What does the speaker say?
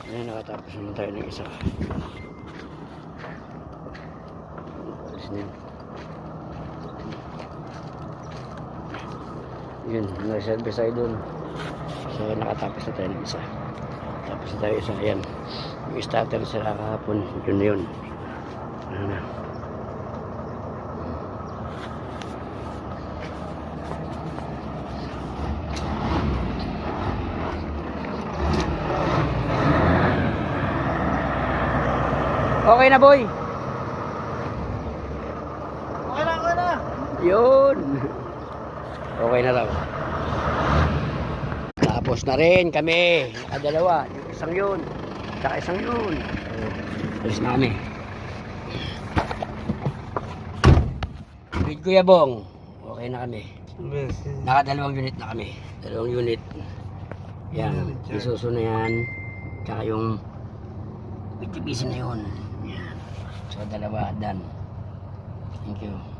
Ayan, nakatapos naman tayo ng isa. Alis na yun. Yun, nag-service tayo dun. So nakatapos na tayo ng isa. Tapos na tayo isa. Ayan, yung starter sa kahapon, yun na yun. Ano na. Okay na, boy. Okay na. Yun. Okay na raw. Tapos na rin kami. Nakadalawa. Yung isang yun. Saka isang yun. Alis na kami. With Kuya Bong. Okay na kami. Nakadalawang unit na kami. Dalawang unit. Yan. Isuso na yan. Tsaka yung Mitsubishi na yun. Yan. So dalawa. Done. Thank you.